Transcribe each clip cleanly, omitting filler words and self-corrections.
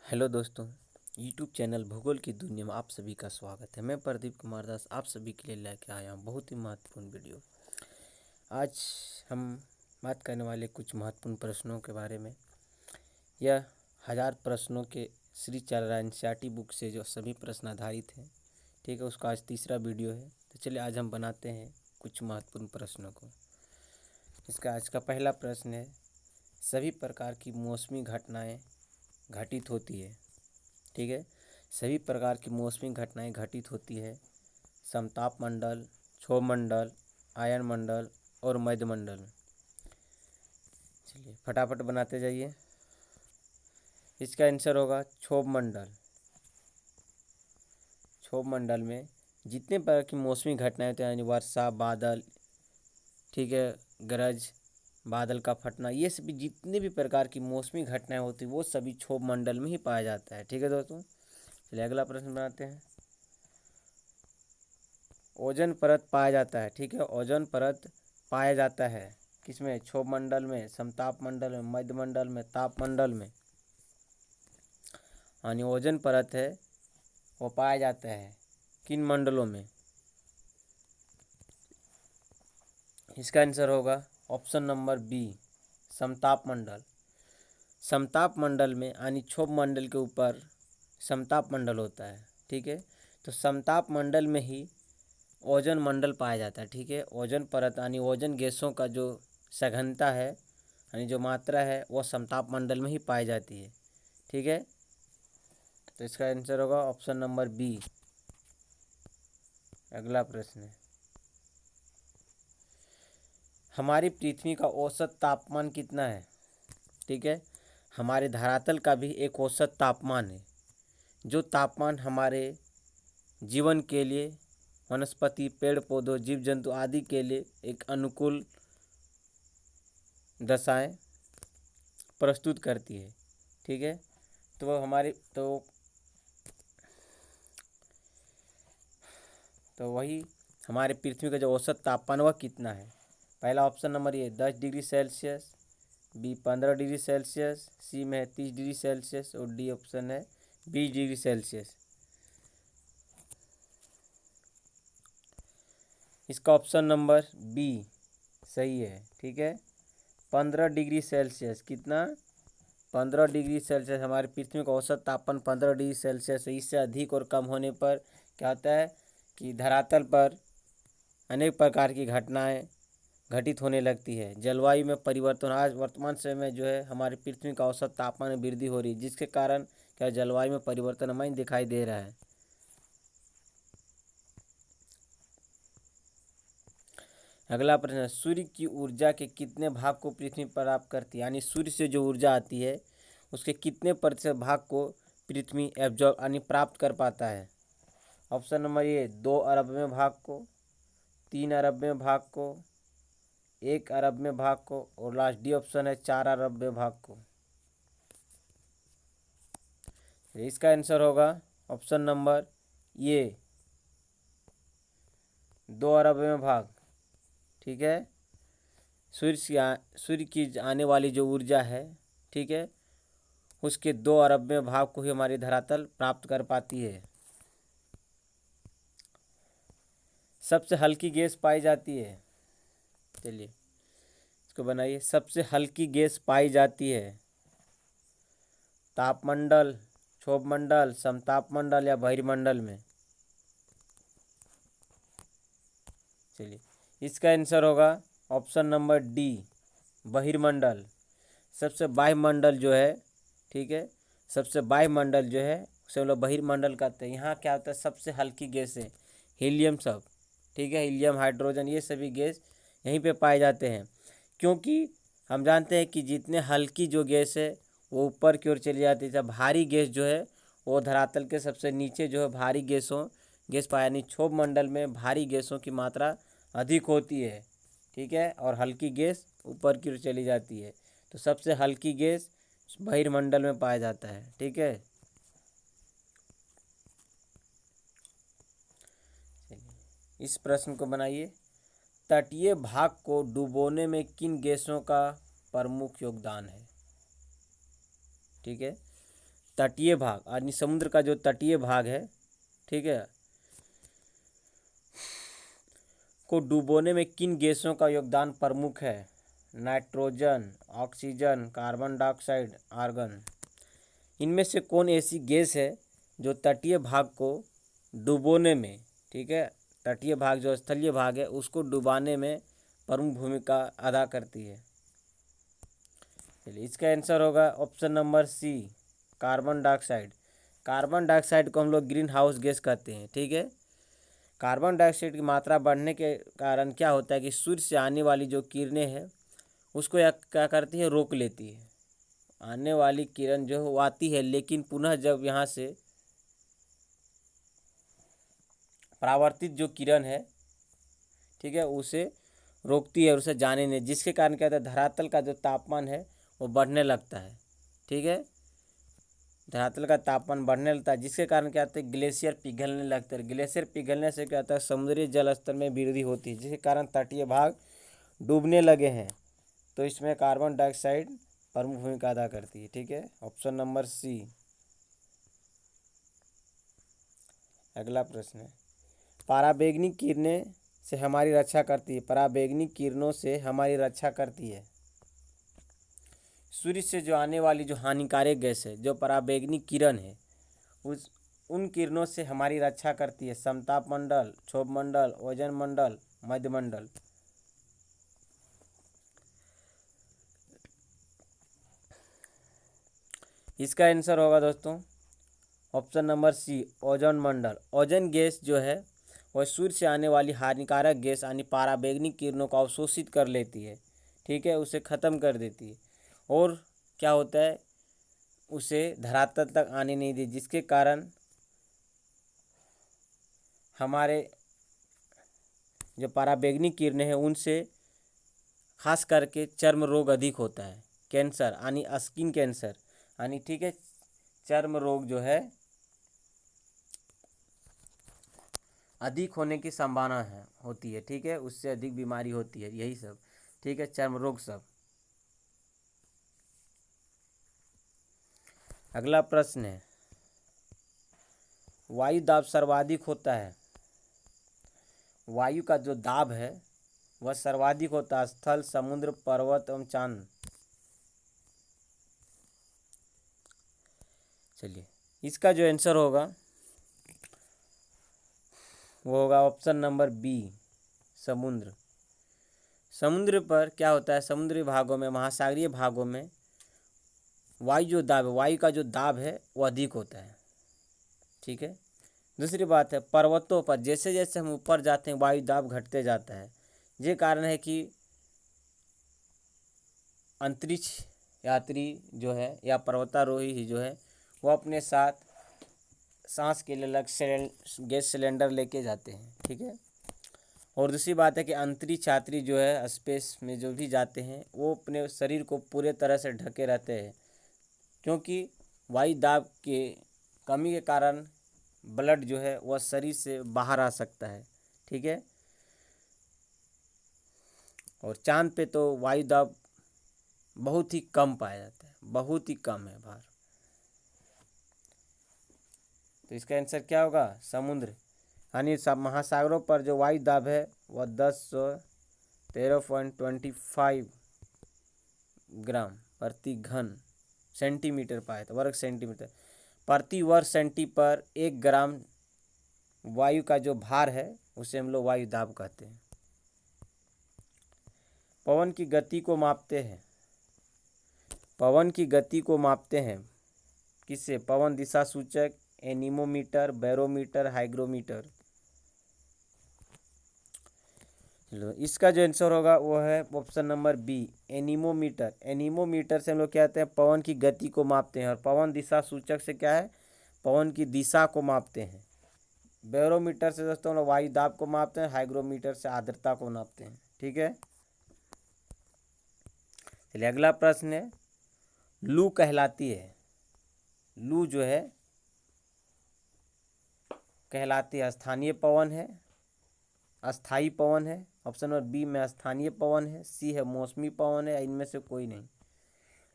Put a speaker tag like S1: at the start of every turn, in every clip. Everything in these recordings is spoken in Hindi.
S1: हेलो दोस्तों, यूट्यूब चैनल भूगोल की दुनिया में आप सभी का स्वागत है। मैं प्रदीप कुमार दास आप सभी के लिए लेकर आया हूँ बहुत ही महत्वपूर्ण वीडियो। आज हम बात करने वाले कुछ महत्वपूर्ण प्रश्नों के बारे में। यह 1000 प्रश्नों के श्री चल रहा एनसीईआरटी बुक से जो सभी प्रश्न आधारित हैं, ठीक है, उसका आज तीसरा वीडियो है। तो चलिए आज हम बनाते हैं कुछ महत्वपूर्ण प्रश्नों को। इसका आज का पहला प्रश्न है, सभी प्रकार की मौसमी घटनाएं घटित होती है, ठीक है। सभी प्रकार की मौसमी घटनाएं घटित होती है समताप मंडल, क्षोभ मंडल, आयन मंडल और मध्य मंडल। चलिए फटाफट बनाते जाइए। इसका आंसर होगा क्षोभ मंडल। क्षोभ मंडल में जितने प्रकार की मौसमी घटनाएं होती हैं, यानी वर्षा, बादल, ठीक है, गरज, बादल का फटना, ये सभी जितने भी प्रकार की मौसमी घटनाएं होती हैं वो सभी क्षोभ मंडल में ही पाया जाता है, ठीक है दोस्तों। चलिए अगला प्रश्न बनाते हैं। ओजोन परत पाया जाता है, ठीक है, ओजोन परत पाया जाता है किसमें? क्षोभ मंडल में, समताप मंडल में, मध्य मंडल में, ताप मंडल में। यानी ओजोन परत है वो पाया जाता है किन मंडलों में? इसका आंसर होगा ऑप्शन नंबर बी, समताप मंडल। समताप मंडल में यानी क्षोभ मंडल के ऊपर समताप मंडल होता है, ठीक है। तो समताप मंडल में ही ओजोन मंडल पाया जाता है, ठीक है। ओजोन परत यानी ओजोन गैसों का जो सघनता है यानी जो मात्रा है वो समताप मंडल में ही पाई जाती है, ठीक है। तो इसका आंसर होगा ऑप्शन नंबर बी। अगला प्रश्न है, हमारी पृथ्वी का औसत तापमान कितना है? ठीक है, हमारे धरातल का भी एक औसत तापमान है, जो तापमान हमारे जीवन के लिए, वनस्पति, पेड़ पौधों, जीव जंतु आदि के लिए एक अनुकूल दशाएं प्रस्तुत करती है, ठीक है। तो हमारी तो वही हमारे पृथ्वी का जो औसत तापमान वह कितना है? पहला ऑप्शन नंबर ये 10 degree Celsius, B 15 degree Celsius, C में है 30 डिग्री सेल्सियस और डी ऑप्शन है 20 डिग्री सेल्सियस। इसका ऑप्शन नंबर बी सही है, ठीक है। 15 डिग्री सेल्सियस, कितना? 15 डिग्री सेल्सियस हमारे पृथ्वी का औसत तापमान 15 डिग्री सेल्सियस है। इससे अधिक और कम होने पर क्या होता है कि धरातल पर अनेक प्रकार की घटनाएं घटित होने लगती है। जलवायु में परिवर्तन, आज वर्तमान समय में जो है हमारी पृथ्वी का औसत तापमान में वृद्धि हो रही है, जिसके कारण क्या जलवायु में परिवर्तन हमें दिखाई दे रहा है। अगला प्रश्न, सूर्य की ऊर्जा के कितने भाग को पृथ्वी प्राप्त करती है? यानी सूर्य से जो ऊर्जा आती है उसके कितने प्रतिशत भाग को पृथ्वी एब्जॉर्ब यानी प्राप्त कर पाता है? ऑप्शन नंबर ए 2 अरबवें भाग को, 3 अरबवें भाग को, 1 अरबवें भाग को और लास्ट डी ऑप्शन है 4 अरबवें भाग को। इसका आंसर होगा ऑप्शन नंबर ए 2 अरबवें भाग, ठीक है। सूर्य की आने वाली जो ऊर्जा है, ठीक है, उसके 2 अरबवें भाग को ही हमारी धरातल प्राप्त कर पाती है। सबसे हल्की गैस पाई जाती है, चलिए इसको बनाइए। सबसे हल्की गैस पाई जाती है तापमंडल, क्षोभ मंडल, समताप मंडल या बहिर्मंडल में? चलिए इसका आंसर होगा ऑप्शन नंबर डी, बहिर्मंडल। सबसे वायुमंडल जो है, ठीक है, सबसे वायुमंडल जो है उसे हम लोग बहिर्मंडल कहते हैं। यहाँ क्या होता है, सबसे हल्की गैस है हीलियम सब, ठीक है, हीलियम, हाइड्रोजन, ये सभी गैस यहीं पे पाए जाते हैं। क्योंकि हम जानते हैं कि जितने हल्की जो गैस है वो ऊपर की ओर चली जाती है, जब भारी गैस जो है वो धरातल के सबसे नीचे जो है भारी गैस पाया, यानी क्षोभ मंडल में भारी गैसों की मात्रा अधिक होती है, ठीक है, और हल्की गैस ऊपर की ओर चली जाती है। तो सबसे हल्की गैस बहिर्मंडल में पाया जाता है, ठीक है। इस प्रश्न को बनाइए, तटीय भाग को डुबोने में किन गैसों का प्रमुख योगदान है? ठीक है, तटीय भाग यानी समुद्र का जो तटीय भाग है, ठीक है, को डुबोने में किन गैसों का योगदान प्रमुख है? Nitrogen, oxygen, carbon dioxide, argon. इनमें से कौन ऐसी गैस है जो तटीय भाग को डुबोने में, ठीक है, तटीय भाग जो स्थलीय भाग है उसको डुबाने में प्रमुख भूमिका अदा करती है? चलिए, इसका आंसर होगा option number C, carbon dioxide. Carbon dioxide को हम लोग ग्रीन हाउस गैस कहते हैं, ठीक है। कार्बन डाइऑक्साइड की मात्रा बढ़ने के कारण क्या होता है कि सूर्य से आने वाली जो किरणें हैं उसको क्या करती है, रोक लेती है। आने वाली किरण जो है वो आती है, लेकिन पुनः जब यहाँ से परावर्तित जो किरण है, ठीक है, उसे रोकती है और उसे जाने नहीं, जिसके कारण क्या होता है, धरातल का जो तापमान है वो बढ़ने लगता है, ठीक है। धरातल का तापमान बढ़ने लगता है, जिसके कारण क्या होता है, ग्लेशियर पिघलने लगते हैं। ग्लेशियर पिघलने से क्या होता है, समुद्री जल स्तर में वृद्धि होती है, जिसके कारण तटीय भाग डूबने लगे हैं। तो इसमें कार्बन डाइऑक्साइड प्रमुख भूमिका अदा करती है, ठीक है। Option number C. अगला प्रश्न है, पराबैंगनी किरणें से हमारी रक्षा करती है। पराबैंगनी किरणों से हमारी रक्षा करती है। सूर्य से जो आने वाली जो हानिकारक गैस है, जो पराबैंगनी किरण है, उन किरणों से हमारी रक्षा करती है। समताप मंडल, क्षोभ मंडल, ओजोन मंडल, मध्य मंडल। इसका आंसर होगा दोस्तों ऑप्शन नंबर सी, ओजोन मंडल। ओजोन गैस जो है वह सूर्य से आने वाली हानिकारक गैस यानी पराबैंगनी किरणों को अवशोषित कर लेती है, ठीक है, उसे ख़त्म कर देती है और क्या होता है, उसे धरातल तक आने नहीं दी, जिसके कारण हमारे जो पराबैंगनी किरणें हैं उनसे खास करके चर्म रोग अधिक होता है, कैंसर यानी स्किन कैंसर यानी, ठीक है, चर्म रोग जो है अधिक होने की संभावना है होती है, ठीक है, उससे अधिक बीमारी होती है, यही सब, ठीक है, चर्म रोग सब। अगला प्रश्न है, वायु दाब सर्वाधिक होता है। वायु का जो दाब है वह सर्वाधिक होता है स्थल, समुद्र, पर्वत एवं चांद। चलिए, इसका जो आंसर होगा वो होगा ऑप्शन नंबर बी, समुद्र। समुद्र पर क्या होता है, समुद्री भागों में, महासागरीय भागों में वायु जो दाब है, वायु का जो दाब है वो अधिक होता है, ठीक है। दूसरी बात है, पर्वतों पर जैसे जैसे हम ऊपर जाते हैं वायु दाब घटते जाता है। ये कारण है कि अंतरिक्ष यात्री जो है या पर्वतारोही ही जो है वो अपने साथ सांस के लिए अलग गैस सिलेंडर लेके जाते हैं, ठीक है। और दूसरी बात है कि अंतरिक्ष यात्री जो है स्पेस में जो भी जाते हैं वो अपने शरीर को पूरे तरह से ढके रहते हैं, क्योंकि वायु दाब के कमी के कारण ब्लड जो है वह शरीर से बाहर आ सकता है, ठीक है। और चांद पे तो वायु दाब बहुत ही कम पाया जाता है, बहुत ही कम है भार। तो इसका आंसर क्या होगा, समुद्र। यानी सब महासागरों पर जो वायु दाब है वह 1013.25 ग्राम प्रति घन सेंटीमीटर पाया था, वर्ग सेंटीमीटर प्रति वर्ग सेंटी पर 1 ग्राम वायु का जो भार है उसे हम लोग वायु दाब कहते हैं। पवन की गति को मापते हैं। पवन की गति को मापते हैं किससे, पवन दिशा सूचक, एनीमोमीटर, बैरोमीटर, हाइग्रोमीटर। चलो, इसका जो आंसर होगा वो है option number B, anemometer. Anemometer से हम लोग क्या कहते हैं, पवन की गति को मापते हैं। और पवन दिशा सूचक से क्या है, पवन की दिशा को मापते हैं। बैरोमीटर से दोस्तों हम लोग वायु दाब को मापते हैं। हाइग्रोमीटर से आर्द्रता को नापते हैं, ठीक है। चलिए, अगला प्रश्न है, लू कहलाती है, लू जो है कहलाती है स्थानीय पवन है, अस्थाई पवन है। ऑप्शन नंबर बी में स्थानीय पवन है, सी है मौसमी पवन है, इनमें से कोई नहीं।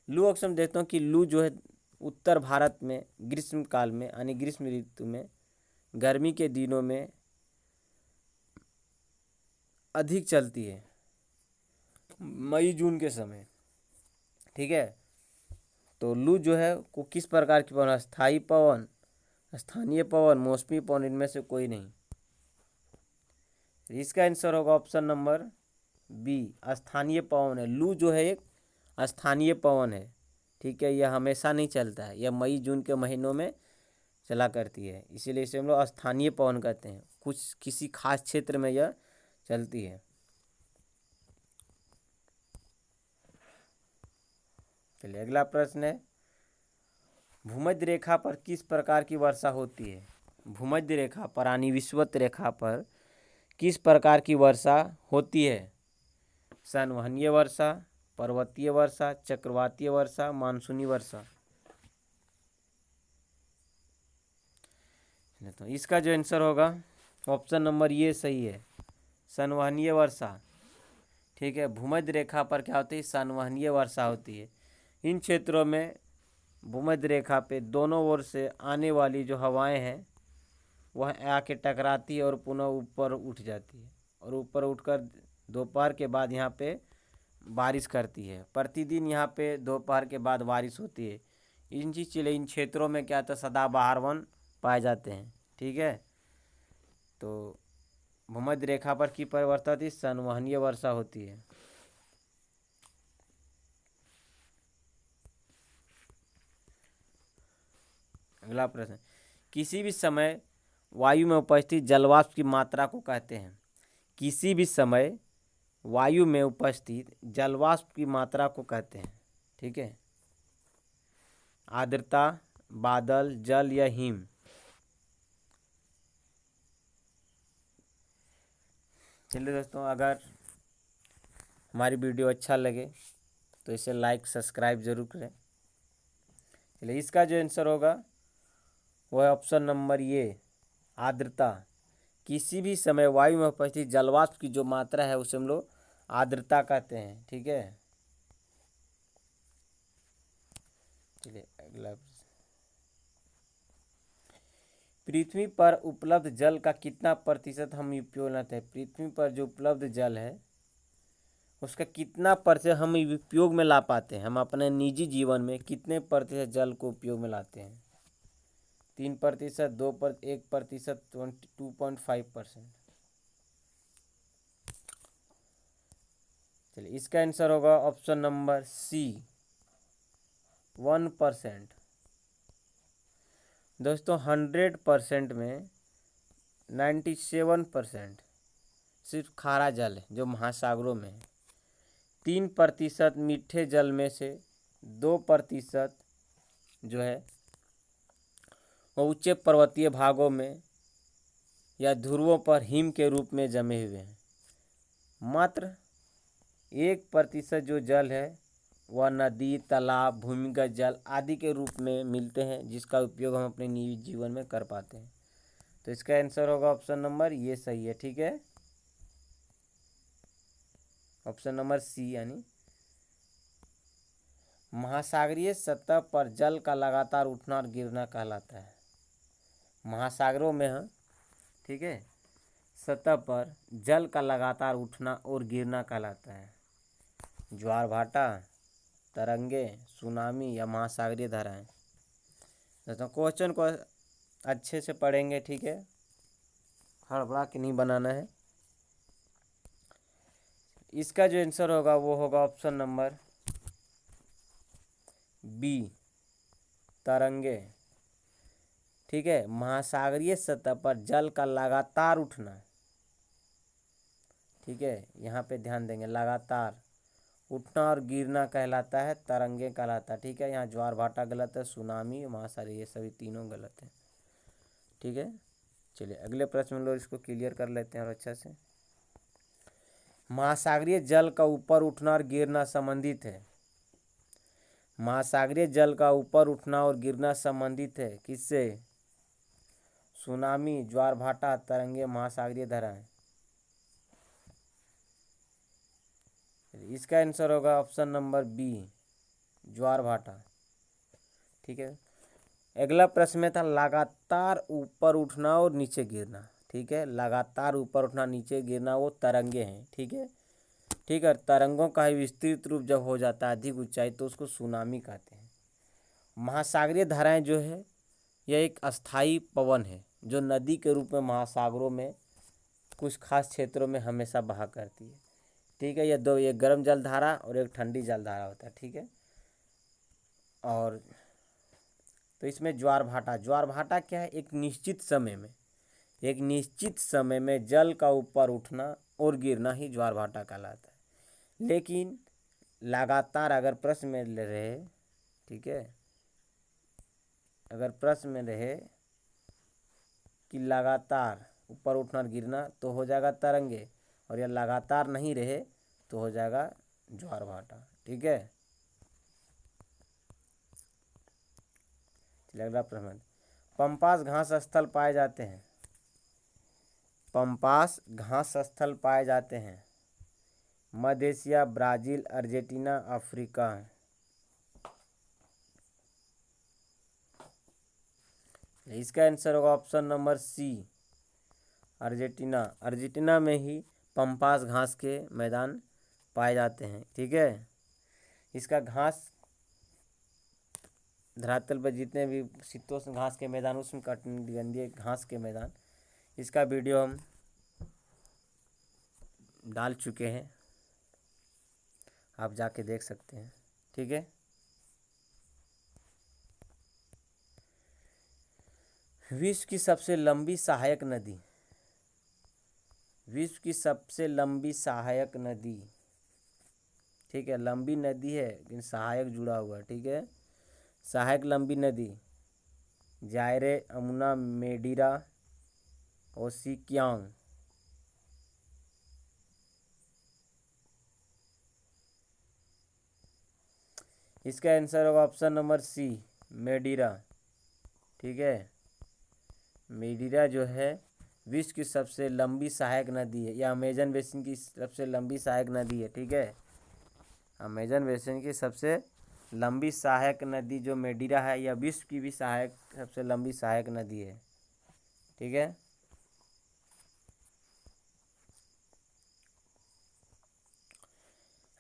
S1: लू अक्सर हम देखते हैं कि लू जो है उत्तर भारत में ग्रीष्म काल में यानी ग्रीष्म ऋतु में, गर्मी के दिनों में अधिक चलती है, मई जून के समय। ठीक है, तो लू जो है वो किस प्रकार की पवन, स्थायी पवन, स्थानीय पवन, मौसमी पवन, इनमें से कोई नहीं। इसका आंसर होगा ऑप्शन नंबर बी, स्थानीय पवन है। लू जो है एक स्थानीय पवन है। ठीक है, यह हमेशा नहीं चलता है, यह मई जून के महीनों में चला करती है, इसीलिए इसे हम लोग स्थानीय पवन कहते हैं। कुछ किसी खास क्षेत्र में यह चलती है। चलिए अगला प्रश्न है, भूमध्य रेखा पर किस प्रकार की वर्षा होती है? भूमध्य रेखा पर यानी विषुवत रेखा पर किस प्रकार की वर्षा होती है? संवहनीय वर्षा, पर्वतीय वर्षा, चक्रवातीय वर्षा, मानसूनी वर्षा। तो इसका जो आंसर होगा ऑप्शन नंबर ये सही है, संवहनीय वर्षा। ठीक है, भूमध्य रेखा पर क्या होती है? संवहनीय वर्षा होती है। इन क्षेत्रों में भूमध्य रेखा पे दोनों ओर से आने वाली जो हवाएं हैं वह आके टकराती है और पुनः ऊपर उठ जाती है, और ऊपर उठकर दोपहर के बाद यहाँ पे बारिश करती है। प्रतिदिन यहाँ पे दोपहर के बाद बारिश होती है। इन क्षेत्रों में क्या होता है? सदाबहार वन पाए जाते हैं। ठीक है, तो भूमध्य रेखा पर की परिवर्तन होती है? संवहनीय वर्षा होती है। अगला प्रश्न, किसी भी समय वायु में उपस्थित जलवाष्प की मात्रा को कहते हैं? किसी भी समय वायु में उपस्थित जलवाष्प की मात्रा को कहते हैं? ठीक है, आर्द्रता, बादल, जल या हिम। चलिए दोस्तों, अगर हमारी वीडियो अच्छा लगे तो इसे लाइक सब्सक्राइब जरूर करें। चलिए इसका जो आंसर होगा वह ऑप्शन नंबर ये, आर्द्रता। किसी भी समय वायु में उपस्थित जलवाष्प की जो मात्रा है उसे हम लोग आर्द्रता कहते हैं। ठीक है, चलिए अगला, पृथ्वी पर उपलब्ध जल का कितना प्रतिशत हम उपयोग लेते हैं? पृथ्वी पर जो उपलब्ध जल है उसका कितना प्रतिशत हम उपयोग में ला पाते हैं? हम अपने निजी जीवन में कितने प्रतिशत जल को उपयोग में लाते हैं? 3%, 1%, 2.5%। चलिए इसका आंसर होगा ऑप्शन नंबर सी, 1%। दोस्तों 100% में 97% सिर्फ खारा जल है जो महासागरों में है। 3% मीठे जल में से 2% जो है वो ऊंचे पर्वतीय भागों में या ध्रुवों पर हिम के रूप में जमे हुए हैं। मात्र 1% जो जल है वह नदी, तालाब, भूमिगत जल आदि के रूप में मिलते हैं, जिसका उपयोग हम अपने निजी जीवन में कर पाते हैं। तो इसका आंसर होगा ऑप्शन नंबर ये सही है। ठीक है, ऑप्शन नंबर सी यानी महासागरीय सतह पर जल का लगातार उठना और गिरना कहलाता है। महासागरों में हाँ, ठीक है, सतह पर जल का लगातार उठना और गिरना कहलाता है। ज्वार भाटा, तरंगे, सुनामी या महासागरीय धाराएं। दोस्तों क्वेश्चन को अच्छे से पढ़ेंगे। ठीक है, हड़बड़ा के नहीं बनाना है। इसका जो आंसर होगा वो होगा ऑप्शन नंबर बी, तरंगे। ठीक है, महासागरीय सतह पर जल का लगातार उठना। ठीक है, यहाँ पे ध्यान देंगे, लगातार उठना और गिरना कहलाता है तरंगे कहलाता है। ठीक है, यहाँ ज्वार भाटा गलत है, सुनामी, महासागरीय, ये सभी तीनों गलत है। ठीक है, चलिए अगले प्रश्न में लोग इसको क्लियर कर लेते हैं और अच्छा से। महासागरीय जल का ऊपर उठना और गिरना संबंधित है। महासागरीय जल का ऊपर उठना और गिरना संबंधित है किससे? सुनामी, ज्वार भाटा, तरंगे, महासागरीय धाराएं। इसका आंसर होगा ऑप्शन नंबर बी, ज्वार भाटा। ठीक है। अगला प्रश्न में था लगातार ऊपर उठना और नीचे गिरना, ठीक है। लगातार ऊपर उठना नीचे गिरना वो तरंगे हैं, ठीक है। ठीक है, तरंगों का ही विस्तृत रूप जब हो जाता है अधिक ऊंचाई तो उसको सुनामी कहते हैं। महासागरीय धाराएं जो है यह एक अस्थाई पवन है जो नदी के रूप में महासागरों में कुछ खास क्षेत्रों में हमेशा बहा करती है, ठीक है। ये दो, एक गर्म जल धारा और एक ठंडी जल धारा होता है, ठीक है। और तो इसमें ज्वार भाटा क्या है, एक निश्चित समय में जल का ऊपर उठना और गिरना ही ज्वार भाटा कहलाता है। लेकिन लगातार अगर प्रश्न में रहे, ठीक है, अगर प्रश्न में रहे कि लगातार ऊपर उठना और गिरना तो हो जाएगा तरंगे, और यह लगातार नहीं रहे तो हो जाएगा ज्वार भाटा, ठीक है। अगला प्रश्न, पंपास घास स्थल पाए जाते हैं। पंपास घास स्थल पाए जाते हैं मध्य एशिया, ब्राज़ील, अर्जेंटीना, अफ्रीका। इसका आंसर होगा option number C, Argentina. Argentina में ही पंपास घास के मैदान पाए जाते हैं, ठीक है। इसका घास धरातल पर जितने भी शीतोष्ण घास के मैदान, उष्ण कटिबंधीय घास के मैदान, इसका वीडियो हम डाल चुके हैं, आप जाके देख सकते हैं, ठीक है। विश्व की सबसे लंबी सहायक नदी, विश्व की सबसे लंबी सहायक नदी, ठीक है। लंबी नदी है लेकिन सहायक जुड़ा हुआ है, ठीक है। सहायक लंबी नदी जायरे, अमुना, मेडिरा और सिक्यांग। इसका आंसर होगा ऑप्शन नंबर सी, मेडिरा, ठीक है। मेडिरा जो है विश्व की सबसे लंबी सहायक नदी है, या अमेजन बेसिन की सबसे लंबी सहायक नदी है, ठीक है। अमेजन बेसिन की सबसे लंबी सहायक नदी जो मेडिरा है, यह विश्व की भी सबसे लंबी सहायक नदी है, ठीक है।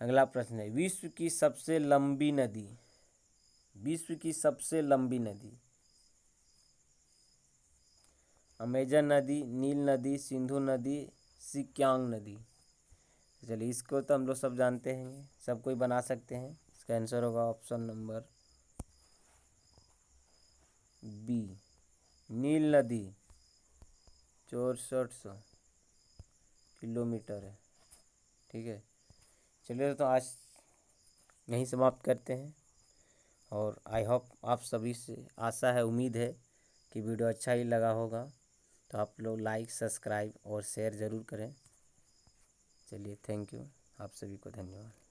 S1: अगला प्रश्न है, विश्व की सबसे लंबी नदी, विश्व की सबसे लंबी नदी अमेजन नदी, नील नदी, सिंधु नदी, सिक्यांग नदी। चलिए, इसको तो हम लोग सब जानते हैं, सब कोई बना सकते हैं। इसका आंसर होगा ऑप्शन नंबर बी, नील नदी 6400 किलोमीटर है, ठीक है। चलिए, तो आज यहीं समाप्त करते हैं, और आई होप आप सभी से आशा है, उम्मीद है कि वीडियो अच्छा ही लगा होगा। तो आप लोग लाइक, सब्सक्राइब और शेयर ज़रूर करें। चलिए, थैंक यू, आप सभी को धन्यवाद।